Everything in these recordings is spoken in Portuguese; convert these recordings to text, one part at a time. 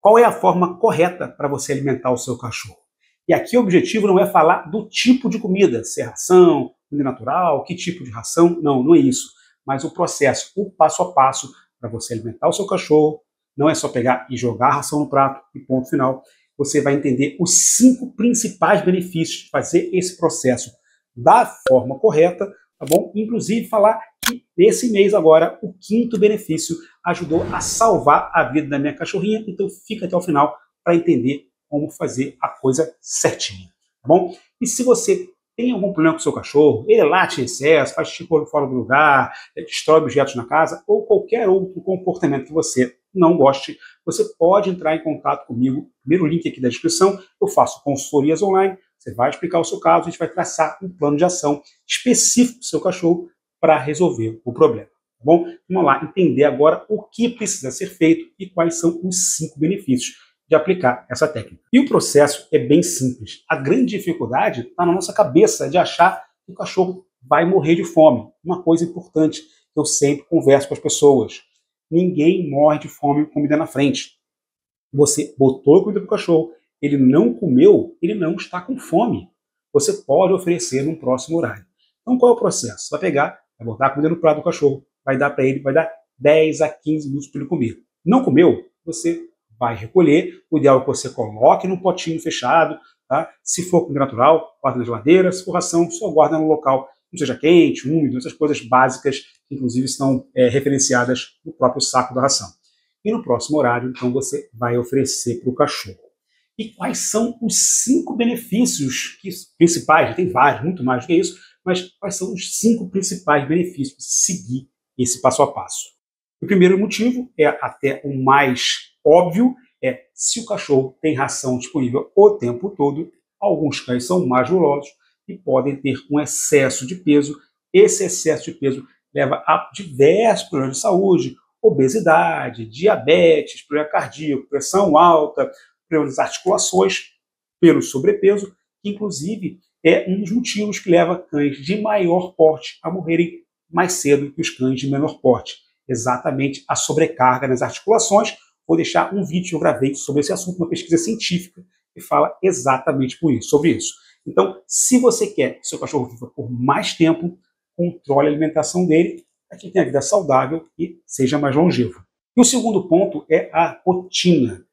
qual é a forma correta para você alimentar o seu cachorro. E aqui o objetivo não é falar do tipo de comida, se é ração, comida natural, que tipo de ração, não é isso. Mas o processo, o passo a passo para você alimentar o seu cachorro, não é só pegar e jogar a ração no prato e ponto final. Você vai entender os 5 principais benefícios de fazer esse processo da forma correta, tá bom? Inclusive falar que nesse mês agora, o 5º benefício ajudou a salvar a vida da minha cachorrinha, então fica até o final para entender como fazer a coisa certinha, tá bom? E se você tem algum problema com o seu cachorro, ele late em excesso, faz xixi fora do lugar, destrói objetos na casa, ou qualquer outro comportamento que você não goste, você pode entrar em contato comigo. Primeiro link aqui da descrição, eu faço consultorias online, você vai explicar o seu caso, a gente vai traçar um plano de ação específico para o seu cachorro para resolver o problema, tá bom? Vamos lá entender agora o que precisa ser feito e quais são os 5 benefícios de aplicar essa técnica. E o processo é bem simples. A grande dificuldade está na nossa cabeça de achar que o cachorro vai morrer de fome. Uma coisa importante que eu sempre converso com as pessoas: ninguém morre de fome com comida na frente. Você botou a comida para o cachorro, ele não comeu, ele não está com fome. Você pode oferecer num próximo horário. Então qual é o processo? Você vai pegar, vai botar a comida no prato do cachorro, vai dar para ele, vai dar 10 a 15 minutos para ele comer. Não comeu? Você vai recolher. O ideal é que você coloque num potinho fechado, tá? Se for comida natural, guarda na geladeira. Se for ração, só guarda no local não seja quente, úmido, essas coisas básicas que inclusive estão referenciadas no próprio saco da ração. E no próximo horário, então, você vai oferecer para o cachorro. E quais são os 5 benefícios principais? Tem vários, muito mais do que isso, mas quais são os 5 principais benefícios de seguir esse passo a passo? O primeiro motivo é até o mais óbvio, é se o cachorro tem ração disponível o tempo todo. Alguns cães são mais gulosos e podem ter um excesso de peso. Esse excesso de peso leva a diversos problemas de saúde, obesidade, diabetes, problema cardíaco, pressão alta, problemas das articulações, pelo sobrepeso, que inclusive é um dos motivos que leva cães de maior porte a morrerem mais cedo que os cães de menor porte. Exatamente a sobrecarga nas articulações. Vou deixar um vídeo que eu gravei sobre esse assunto, uma pesquisa científica que fala exatamente sobre isso. Então, se você quer que seu cachorro viva por mais tempo, controle a alimentação dele para que tenha vida saudável e seja mais longevo. E o segundo ponto é a rotina.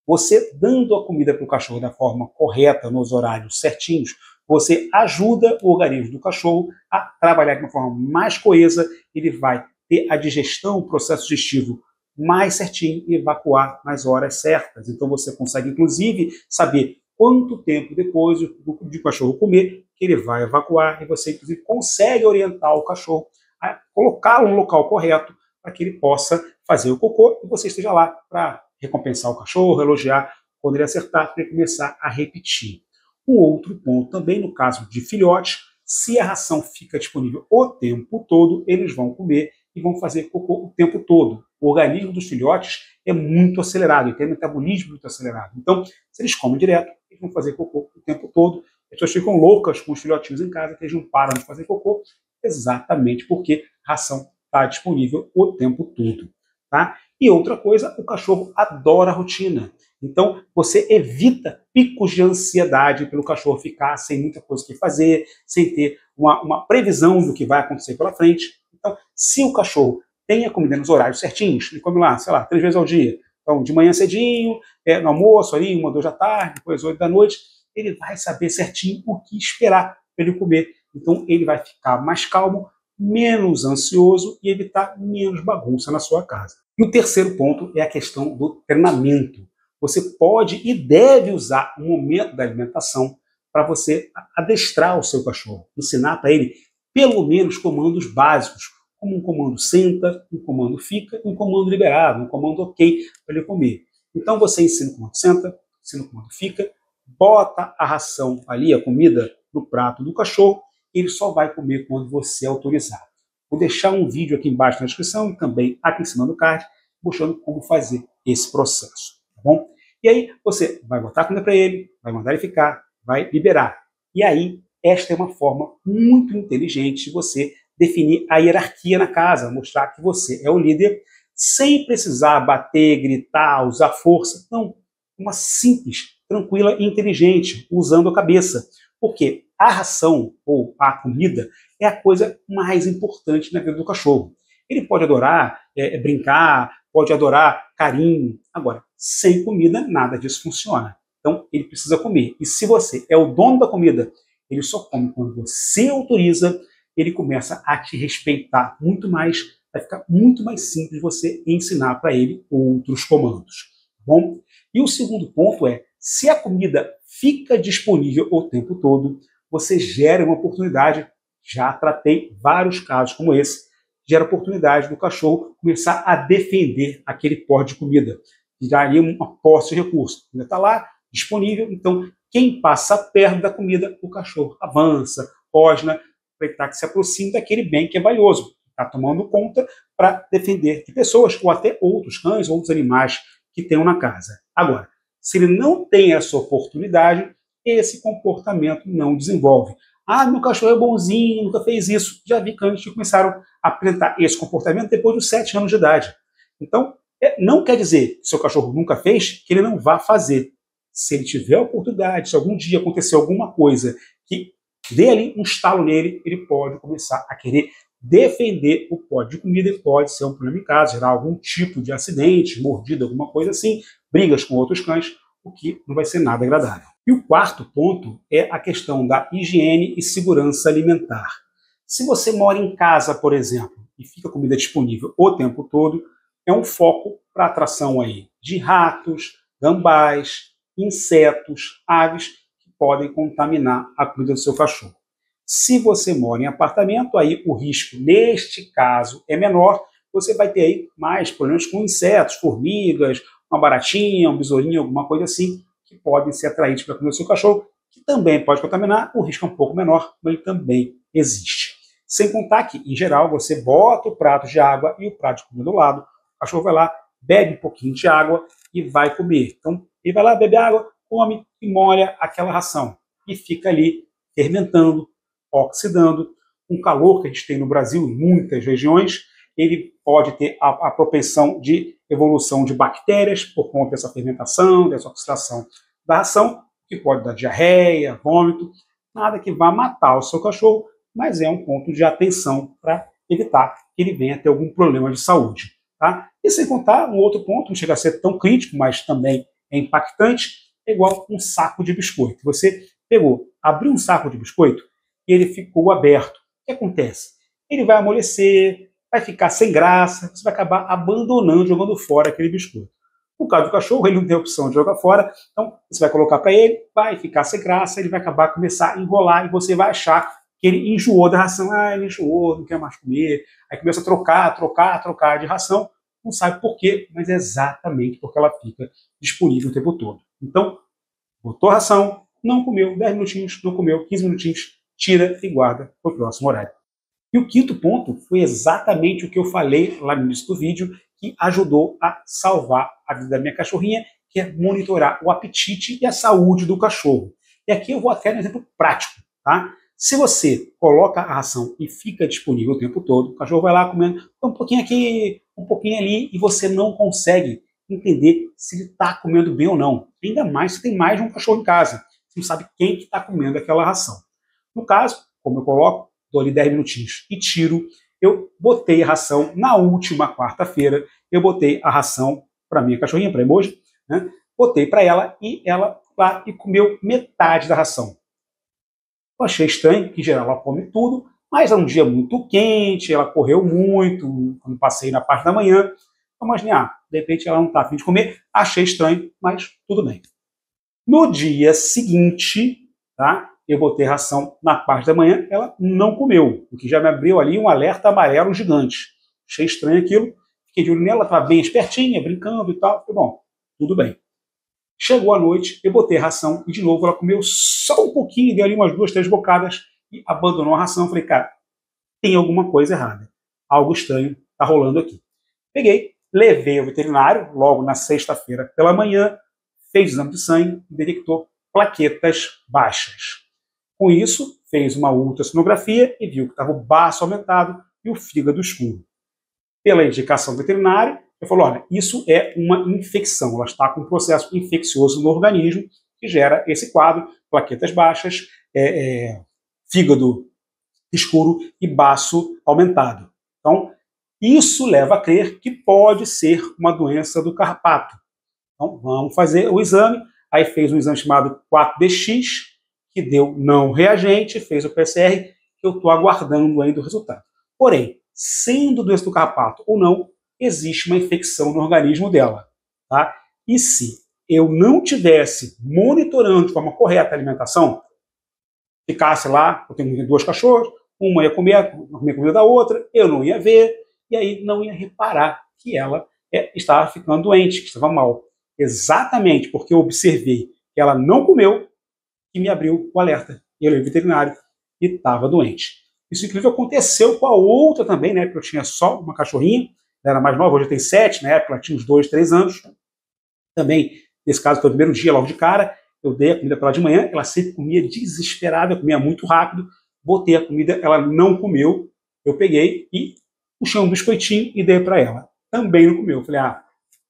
Você dando a comida para o cachorro da forma correta, nos horários certinhos, você ajuda o organismo do cachorro a trabalhar de uma forma mais coesa. Ele vai ter a digestão, o processo digestivo mais certinho e evacuar nas horas certas. Então você consegue, inclusive, saber quanto tempo depois de cachorro comer que ele vai evacuar, e você, inclusive, consegue orientar o cachorro a colocá-lo no local correto para que ele possa fazer o cocô e você esteja lá para recompensar o cachorro, elogiar quando ele acertar, para ele começar a repetir. Um outro ponto também, no caso de filhotes, se a ração fica disponível o tempo todo, eles vão comer e vão fazer cocô o tempo todo. O organismo dos filhotes é muito acelerado, ele tem um metabolismo muito acelerado. Então, se eles comem direto, eles vão fazer cocô o tempo todo. As pessoas ficam loucas com os filhotinhos em casa, que eles não param de fazer cocô, exatamente porque a ração está disponível o tempo todo. Tá? E outra coisa, o cachorro adora a rotina. Então, você evita picos de ansiedade pelo cachorro ficar sem muita coisa que fazer, sem ter uma previsão do que vai acontecer pela frente. Então, se o cachorro tem a comida nos horários certinhos, ele come lá, sei lá, 3 vezes ao dia. Então, de manhã cedinho, no almoço ali, 1 ou 2 da tarde, depois 8 da noite, ele vai saber certinho o que esperar para ele comer. Então, ele vai ficar mais calmo, menos ansioso e evitar menos bagunça na sua casa. E o terceiro ponto é a questão do treinamento. Você pode e deve usar o momento da alimentação para você adestrar o seu cachorro, ensinar para ele pelo menos comandos básicos, como um comando senta, um comando fica, um comando liberado, um comando ok para ele comer. Então você ensina o comando senta, ensina o comando fica, bota a ração ali, a comida, no prato do cachorro, ele só vai comer quando você autorizar. Vou deixar um vídeo aqui embaixo na descrição e também aqui em cima do card, mostrando como fazer esse processo, tá bom? E aí você vai botar a comida para ele, vai mandar ele ficar, vai liberar. E aí, esta é uma forma muito inteligente de você definir a hierarquia na casa, mostrar que você é o líder, sem precisar bater, gritar, usar força. Não, uma simples, tranquila e inteligente, usando a cabeça. Porque a ração ou a comida é a coisa mais importante na vida do cachorro. Ele pode adorar brincar, pode adorar carinho. Agora, sem comida, nada disso funciona. Então, ele precisa comer. E se você é o dono da comida, ele só come quando você autoriza, ele começa a te respeitar muito mais, vai ficar muito mais simples você ensinar para ele outros comandos. Tá bom? E o segundo ponto é, se a comida fica disponível o tempo todo, você gera uma oportunidade, já tratei vários casos como esse, gera oportunidade do cachorro começar a defender aquele pote de comida. Viraria uma posse de recurso. A comida está lá, disponível, então quem passa perto da comida, o cachorro avança, rosna, para que se aproxime daquele bem que é valioso. Está tomando conta para defender de pessoas ou até outros cães, outros animais que tenham na casa. Agora, se ele não tem essa oportunidade, esse comportamento não desenvolve. Ah, meu cachorro é bonzinho, nunca fez isso. Já vi cães que começaram a apresentar esse comportamento depois dos 7 anos de idade. Então, não quer dizer que seu cachorro nunca fez, que ele não vá fazer. Se ele tiver a oportunidade, se algum dia acontecer alguma coisa que dê ali um estalo nele, ele pode começar a querer defender o pote de comida e pode ser um problema em casa, gerar algum tipo de acidente, mordida, alguma coisa assim, brigas com outros cães, o que não vai ser nada agradável. E o quarto ponto é a questão da higiene e segurança alimentar. Se você mora em casa, por exemplo, e fica comida disponível o tempo todo, é um foco para atração aí de ratos, gambás, insetos, aves que podem contaminar a comida do seu cachorro. Se você mora em apartamento, aí o risco, neste caso, é menor. Você vai ter aí mais problemas com insetos, formigas, uma baratinha, um besourinho, alguma coisa assim, que podem ser atraídos para comer o seu cachorro, que também pode contaminar. O risco é um pouco menor, mas ele também existe. Sem contar que, em geral, você bota o prato de água e o prato de comida do lado, o cachorro vai lá, bebe um pouquinho de água e vai comer. Então, ele vai lá, bebe água, come e molha aquela ração. E fica ali fermentando, oxidando. Com o calor que a gente tem no Brasil, em muitas regiões, ele pode ter a propensão de evolução de bactérias por conta dessa fermentação, dessa oxidação da ração, que pode dar diarreia, vômito, nada que vá matar o seu cachorro, mas é um ponto de atenção para evitar que ele venha ter algum problema de saúde. Tá? E sem contar, um outro ponto, não chega a ser tão crítico, mas também é impactante, é igual um saco de biscoito. Você pegou, abriu um saco de biscoito e ele ficou aberto. O que acontece? Ele vai amolecer, vai ficar sem graça, você vai acabar abandonando, jogando fora aquele biscoito. No caso do cachorro, ele não tem opção de jogar fora, então você vai colocar para ele, vai ficar sem graça, ele vai acabar começar a enrolar e você vai achar que ele enjoou da ração. Ah, ele enjoou, não quer mais comer. Aí começa a trocar de ração, não sabe por quê, mas é exatamente porque ela fica disponível o tempo todo. Então, botou a ração, não comeu, 10 minutinhos, não comeu, 15 minutinhos, tira e guarda para o próximo horário. E o quinto ponto foi exatamente o que eu falei lá no início do vídeo, que ajudou a salvar a vida da minha cachorrinha, que é monitorar o apetite e a saúde do cachorro. E aqui eu vou até no exemplo prático, tá? Se você coloca a ração e fica disponível o tempo todo, o cachorro vai lá comendo um pouquinho aqui, um pouquinho ali, e você não consegue entender se ele está comendo bem ou não. Ainda mais se tem mais de um cachorro em casa. Você não sabe quem que está comendo aquela ração. No caso, como eu coloco, dou ali 10 minutinhos e tiro. Eu botei a ração na última quarta-feira, eu botei a ração para minha cachorrinha, para a Emoji, né? Botei para ela e ela lá e comeu metade da ração. Eu achei estranho, que em geral ela come tudo, mas é um dia muito quente, ela correu muito, quando passei na parte da manhã, eu imaginei, de repente ela não está a fim de comer, achei estranho, mas tudo bem. No dia seguinte, tá? Eu botei ração na parte da manhã, ela não comeu, o que já me abriu ali um alerta amarelo gigante. Achei estranho aquilo, fiquei de olho nela, estava bem espertinha, brincando e tal. Falei, bom, tudo bem. Chegou a noite, eu botei ração e de novo ela comeu só um pouquinho, deu ali umas 2, 3 bocadas e abandonou a ração. Falei, cara, tem alguma coisa errada. Algo estranho está rolando aqui. Peguei, levei ao veterinário, logo na sexta-feira pela manhã, fez exame de sangue e detectou plaquetas baixas. Com isso, fez uma ultrassonografia e viu que estava o baço aumentado e o fígado escuro. Pela indicação do veterinário, Ele falou, olha, isso é uma infecção, ela está com um processo infeccioso no organismo que gera esse quadro, plaquetas baixas, fígado escuro e baço aumentado. Então, isso leva a crer que pode ser uma doença do carrapato. Então, vamos fazer o exame. Aí fez um exame chamado 4DX, que deu não reagente, fez o PCR, que eu estou aguardando ainda o resultado. Porém, sendo doença do carrapato ou não, existe uma infecção no organismo dela. Tá? E se eu não tivesse monitorando de forma correta a alimentação, ficasse lá, eu tenho 2 cachorros, uma ia comer a comida da outra, eu não ia ver, e aí não ia reparar que ela estava ficando doente, que estava mal. Exatamente porque eu observei que ela não comeu, que me abriu o alerta. Eu levei veterinário e estava doente. Isso, inclusive, aconteceu com a outra também, né? Porque eu tinha só uma cachorrinha, ela era mais nova, hoje eu tenho 7, na época ela tinha uns 2, 3 anos. Também, nesse caso, foi o primeiro dia, logo de cara, eu dei a comida para ela de manhã, ela sempre comia desesperada, comia muito rápido, botei a comida, ela não comeu, eu peguei e puxei um biscoitinho e dei para ela. Também não comeu. Eu falei,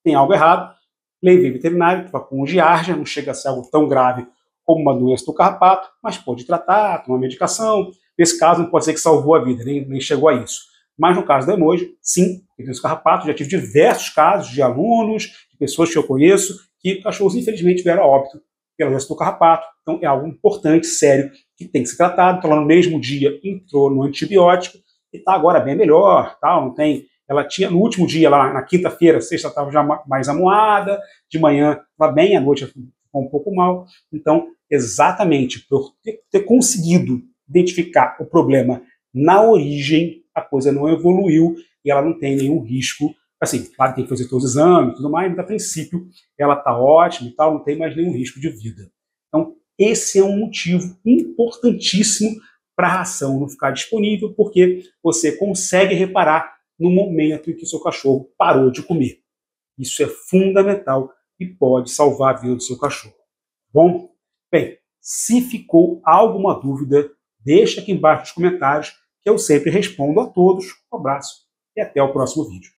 tem algo errado. Levei veterinário, estava com giardia, não chega a ser algo tão grave como uma doença do carrapato, mas pode tratar, tomar medicação. Nesse caso, não pode ser que salvou a vida, nem chegou a isso. Mas no caso da Emoji, sim, doença do carrapato, já tive diversos casos de alunos, de pessoas que eu conheço, que cachorros, infelizmente, vieram a óbito pela doença do carrapato. Então, é algo importante, sério, que tem que ser tratado. Então, ela no mesmo dia entrou no antibiótico e está agora bem melhor, tal, não tem... Ela tinha, no último dia, lá na quinta-feira, sexta, estava já mais amuada, de manhã estava bem, à noite ficou um pouco mal. Então, exatamente por ter conseguido identificar o problema na origem, a coisa não evoluiu e ela não tem nenhum risco. Assim, claro que tem que fazer todos os exames e tudo mais, mas a princípio ela está ótima e tal, não tem mais nenhum risco de vida. Então, esse é um motivo importantíssimo para a ração não ficar disponível, porque você consegue reparar no momento em que o seu cachorro parou de comer. Isso é fundamental e pode salvar a vida do seu cachorro. Bom? Bem, se ficou alguma dúvida, deixa aqui embaixo nos comentários, que eu sempre respondo a todos. Um abraço e até o próximo vídeo.